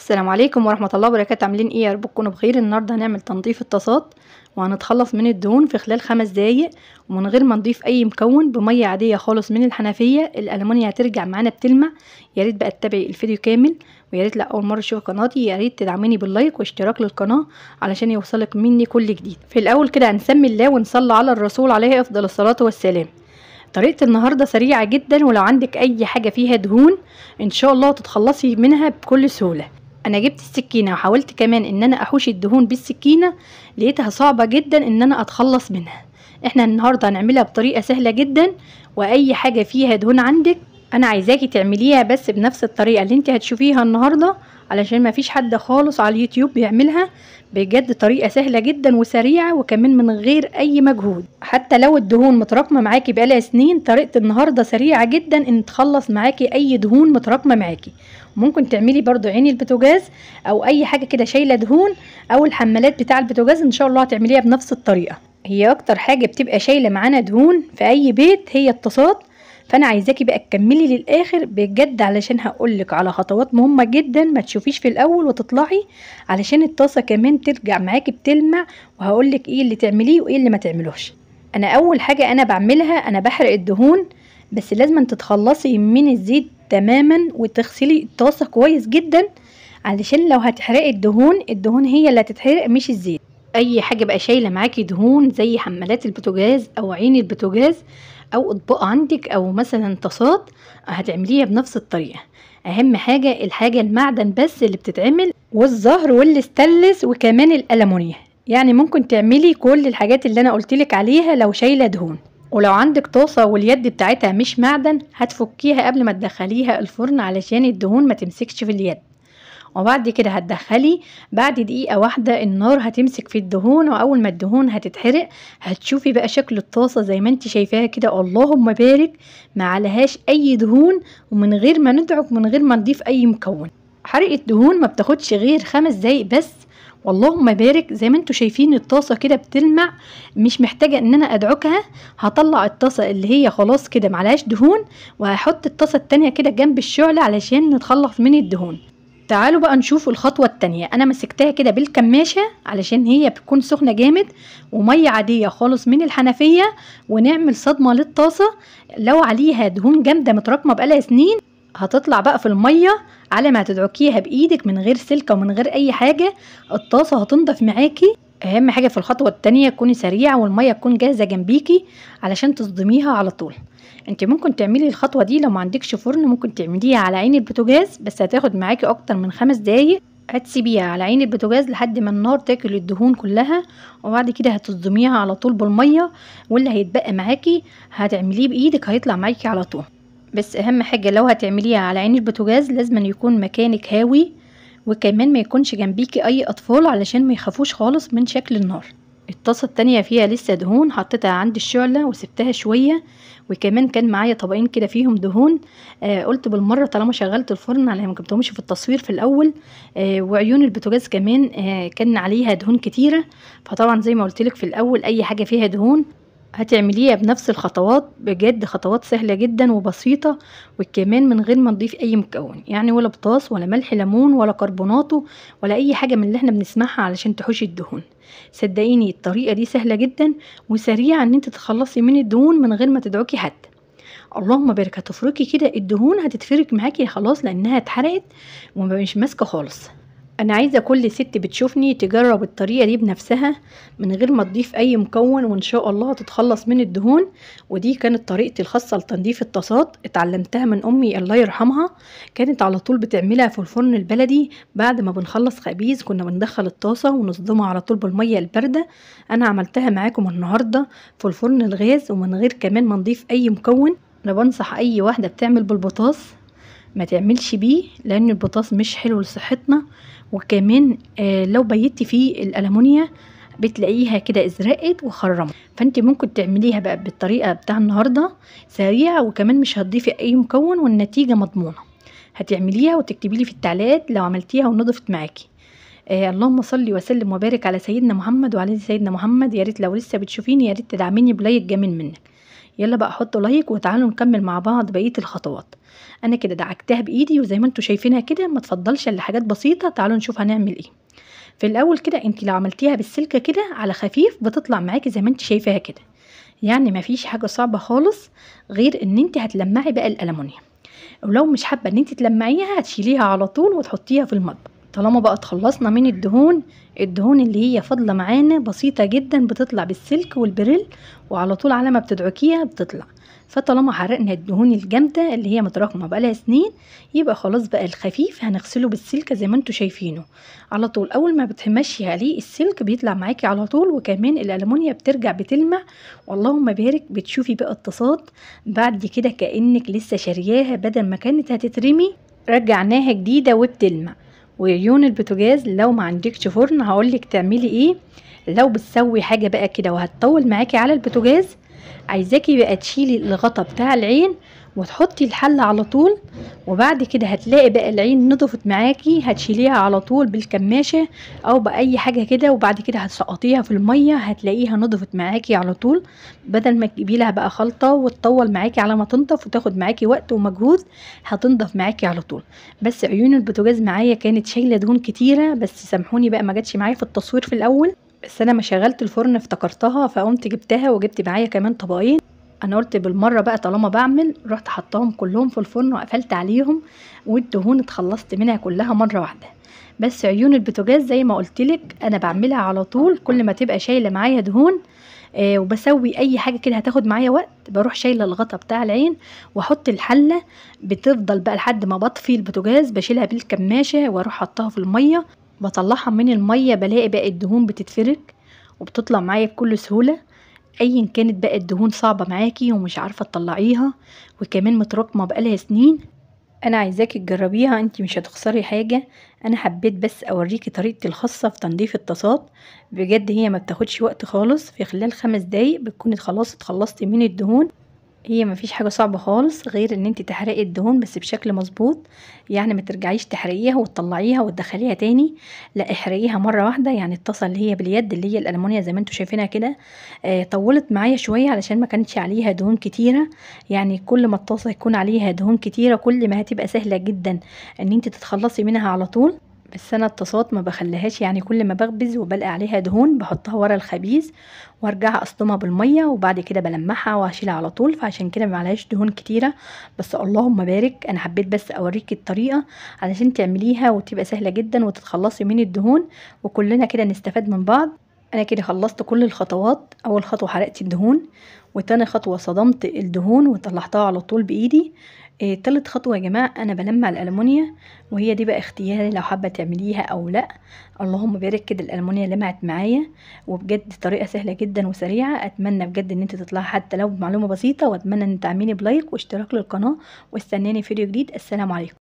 السلام عليكم ورحمة الله وبركاته. عاملين ايه؟ يا رب تكونوا بخير. النهارده هنعمل تنظيف الطاسات وهنتخلص من الدهون في خلال 5 دقايق ومن غير ما نضيف اي مكون، بميه عاديه خالص من الحنفيه. الالمونيا هترجع معانا بتلمع. يا ريت بقى تتابعي الفيديو كامل، ويا ريت لا اول مره تشوفي قناتي يا ريت تدعميني باللايك واشتراك للقناه علشان يوصلك مني كل جديد. في الاول كده هنسمي الله ونصلي على الرسول عليه افضل الصلاه والسلام. طريقة النهاردة سريعة جدا، ولو عندك اي حاجة فيها دهون ان شاء الله تتخلصي منها بكل سهولة. انا جبت السكينة وحاولت كمان ان انا احوش الدهون بالسكينة، لقيتها صعبة جدا ان انا اتخلص منها. احنا النهاردة هنعملها بطريقة سهلة جدا، واي حاجة فيها دهون عندك انا عايزاكي تعمليها بس بنفس الطريقة اللي انت هتشوفيها النهاردة، علشان ما فيش حد خالص على اليوتيوب بيعملها. بجد طريقة سهلة جدا وسريعة وكمان من غير اي مجهود. حتى لو الدهون متراكمة معاكي بقالها سنين، طريقة النهاردة سريعة جدا ان تخلص معاكي اي دهون متراكمة معاكي. ممكن تعملي برضو عين البوتاجاز او اي حاجة كده شايلة دهون، او الحمالات بتاع البوتاجاز ان شاء الله هتعمليها بنفس الطريقة. هي اكتر حاجة بتبقى شايلة معانا دهون في اي بيت هي الطاسات، فانا عايزاكي بقى تكملي للاخر بجد، علشان هقولك على خطوات مهمه جدا ما تشوفيش في الاول وتطلعي، علشان الطاسه كمان ترجع معاكي بتلمع. وهقولك ايه اللي تعمليه وايه اللي ما تعملوش. انا اول حاجه انا بعملها انا بحرق الدهون، بس لازم تتخلصي من الزيت تماما وتغسلي الطاسه كويس جدا، علشان لو هتحرقي الدهون هي اللي هتتحرق مش الزيت. اي حاجه بقى شايله معاكي دهون زي حمالات البوتاجاز او عين البوتاجاز او اطباق عندك او مثلا طاسات، هتعمليها بنفس الطريقه. اهم حاجه الحاجه المعدن بس اللي بتتعمل، والزهر والستانلس وكمان الالمونيا. يعني ممكن تعملي كل الحاجات اللي انا قلتلك عليها لو شايله دهون. ولو عندك طاسه واليد بتاعتها مش معدن، هتفكيها قبل ما تدخليها الفرن علشان الدهون ما تمسكش في اليد. وبعد كده هتدخلي بعد دقيقة واحدة النار هتمسك في الدهون، واول ما الدهون هتتحرق هتشوفي بقى شكل الطاسة زي ما انت شايفاها كده. اللهم بارك، ما عليهاش اي دهون، ومن غير ما ندعك من غير ما نضيف اي مكون. حرق الدهون ما بتاخدش غير 5 دقايق بس. واللهم بارك، زي ما انتوا شايفين الطاسة كده بتلمع، مش محتاجة ان انا ادعكها. هطلع الطاسة اللي هي خلاص كده معلهاش دهون، وهحط الطاسة التانية كده جنب الشعلة علشان نتخلص من الدهون. تعالوا بقى نشوف الخطوة التانية. انا مسكتها كده بالكماشة علشان هي بتكون سخنة جامد، ومية عادية خالص من الحنفية، ونعمل صدمة للطاسة. لو عليها دهون جامدة متراكمة بقالها سنين هتطلع بقى في المية. على ما تدعكيها بايدك من غير سلكة ومن غير اي حاجة، الطاسة هتنضف معاكي. اهم حاجة في الخطوة التانية تكوني سريعة والمية تكون جاهزة جنبيكي علشان تصدميها على طول. انت ممكن تعملي الخطوة دي لو ما عندكش فرن، ممكن تعمليها على عين البوتاجاز، بس هتاخد معاكي اكتر من 5 دقايق. هتسيبيها على عين البوتاجاز لحد ما النار تاكل الدهون كلها، وبعد كده هتصدميها على طول بالمية، واللي هيتبقى معاكي هتعمليه بايدك هيطلع معاكي على طول. بس اهم حاجة لو هتعمليها على عين البوتاجاز لازم يكون مكانك هاوي، وكمان ما يكونش جنبيكي اي اطفال علشان ما يخافوش خالص من شكل النار. الطاسة التانية فيها لسه دهون، حطيتها عند الشعلة وسبتها شوية، وكمان كان معايا طبقين كده فيهم دهون. قلت بالمرة طالما شغلت الفرن، على ما جبتهمش في التصوير في الاول. وعيون البوتاجاز كمان كان عليها دهون كتيرة. فطبعا زي ما قلتلك في الاول اي حاجة فيها دهون هتعمليها بنفس الخطوات. بجد خطوات سهلة جدا وبسيطة، وكمان من غير ما نضيف اي مكون، يعني ولا بطاس ولا ملح ليمون ولا كربوناتو ولا اي حاجة من اللي احنا بنسمعها علشان تحوشي الدهون. صدقيني الطريقة دي سهلة جدا وسريعة ان انت تتخلصي من الدهون من غير ما تدعكي حد. اللهم بارك، هتفركي كده الدهون هتتفرك معاكي خلاص لانها اتحرقت ومش ماسكة خالص. انا عايزة كل ست بتشوفني تجرب الطريقة دي بنفسها من غير ما تضيف اي مكون، وان شاء الله هتتخلص من الدهون. ودي كانت طريقتي الخاصة لتنظيف الطاسات، اتعلمتها من امي الله يرحمها. كانت على طول بتعملها في الفرن البلدي. بعد ما بنخلص خبيز كنا بندخل الطاسة ونصدمها على طول بالمية الباردة. انا عملتها معاكم النهاردة في الفرن الغاز ومن غير كمان ما نضيف اي مكون. انا بنصح اي واحدة بتعمل بالبطاس ما تعملش بيه، لان البطاس مش حلو لصحتنا. وكمان لو بيتي فيه الالمونيا بتلاقيها كده ازرقت وخرمت. فانت ممكن تعمليها بقى بالطريقه بتاع النهارده سريعه، وكمان مش هتضيفي اي مكون والنتيجه مضمونه. هتعمليها وتكتبي لي في التعليقات لو عملتيها ونضفت معاكي. اللهم صل وسلم وبارك على سيدنا محمد وعلى سيدنا محمد. يا ريت لو لسه بتشوفيني يا ريت تدعميني بلايك جميل منك. يلا بقى حطوا لايك وتعالوا نكمل مع بعض بقيه الخطوات. انا كده دعكتها بايدي وزي ما انتوا شايفينها كده، ما تفضلش الا حاجات بسيطه. تعالوا نشوف هنعمل ايه. في الاول كده انت لو عملتيها بالسلكه كده على خفيف بتطلع معاكي زي ما انت شايفاها كده، يعني مفيش حاجه صعبه خالص غير ان انت هتلمعي بقى الالومنيوم. ولو مش حابه ان انت تلمعيها هتشيليها على طول وتحطيها في المطبخ. طالما بقى اتخلصنا من الدهون اللي هي فاضله معانا بسيطه جدا، بتطلع بالسلك والبريل وعلى طول على ما بتدعكيها بتطلع. فطالما حرقنا الدهون الجامده اللي هي متراكمه بقالها سنين، يبقى خلاص بقى الخفيف هنغسله بالسلكه زي ما انتوا شايفينه على طول. اول ما بتمشي عليه السلك بيطلع معاكي على طول، وكمان الالومنيا بترجع بتلمع، واللهم بارك. بتشوفي بقى الطاسات بعد كده كأنك لسه شارياها، بدل ما كانت هتترمي رجعناها جديدة وبتلمع. وعيون البوتاجاز لو ما عندكش فرن هقولك تعملي ايه. لو بتسوي حاجة بقى كده وهتطول معاكي على البوتاجاز، عايزاكي بقى تشيلي الغطا بتاع العين وتحطي الحلة على طول، وبعد كده هتلاقي بقى العين نضفت معاكي، هتشيليها على طول بالكماشة او بأي حاجة كده، وبعد كده هتسقطيها في المية هتلاقيها نضفت معاكي على طول، بدل ما تجيبي لها بقى خلطة وتطول معاكي على ما تنضف وتاخد معاكي وقت ومجهود. هتنضف معاكي على طول. بس عيون البوتاجاز معايا كانت شايلة دهون كتيرة، بس سامحوني بقى ما جاتش معايا في التصوير في الاول، بس انا ما شغلت الفرن افتكرتها فقمت جبتها وجبت معايا كمان طبقين. انا قلت بالمره بقى طالما بعمل، رحت حطاهم كلهم في الفرن وقفلت عليهم، والدهون اتخلصت منها كلها مره واحده. بس عيون البوتاجاز زي ما قلتلك انا بعملها على طول، كل ما تبقى شايله معايا دهون وبسوي اي حاجه كده هتاخد معايا وقت، بروح شايله الغطا بتاع العين واحط الحله، بتفضل بقى لحد ما بطفي البوتاجاز بشيلها بالكماشه واروح حطها في الميه، بطلعها من الميه بلاقي بقى الدهون بتتفرك وبتطلع معايا بكل سهوله. ايا كانت بقى الدهون صعبه معاكي ومش عارفه تطلعيها وكمان متراكمه بقالها سنين، انا عايزاكي تجربيها، انتي مش هتخسري حاجه. انا حبيت بس اوريكي طريقتي الخاصه في تنظيف الطاسات. بجد هي ما بتاخدش وقت خالص، في خلال 5 دقايق بتكوني خلاص اتخلصتي من الدهون. هي مفيش حاجة صعبة خالص غير ان انت تحرقي الدهون بس بشكل مظبوط، يعني ما ترجعيش تحرقيها وتطلعيها وتدخليها تاني، لا احرقيها مرة واحدة. يعني الطاسة اللي هي باليد اللي هي الألمونيا زي ما انتوا شايفينها كده طولت معايا شوية علشان ما كانتش عليها دهون كتيرة. يعني كل ما الطاسة يكون عليها دهون كتيرة كل ما هتبقى سهلة جدا ان انت تتخلصي منها على طول. بس انا الطاسات ما بخليهاش، يعني كل ما بخبز وبلقى عليها دهون بحطها ورا الخبيز وارجع اصطمها بالميه وبعد كده بلمعها وهشيلها على طول، فعشان كده ما عليهاش دهون كتيره. بس اللهم بارك، انا حبيت بس اوريكي الطريقه علشان تعمليها وتبقى سهله جدا وتتخلصي من الدهون وكلنا كده نستفاد من بعض. انا كده خلصت كل الخطوات. اول خطوه حرقت الدهون، وتاني خطوه صدمت الدهون وطلعتها على طول بايدي. تالت خطوة يا جماعة أنا بلمع الألمونيا، وهي دي بقى اختياري لو حابة تعمليها أو لأ. اللهم بارك كده الألمونيا لمعت معايا، وبجد طريقة سهلة جدا وسريعة. أتمنى بجد إن انت تطلعي حتى لو بمعلومة بسيطة، وأتمنى إن تعملي بلايك واشتراك للقناة، واستناني فيديو جديد. السلام عليكم.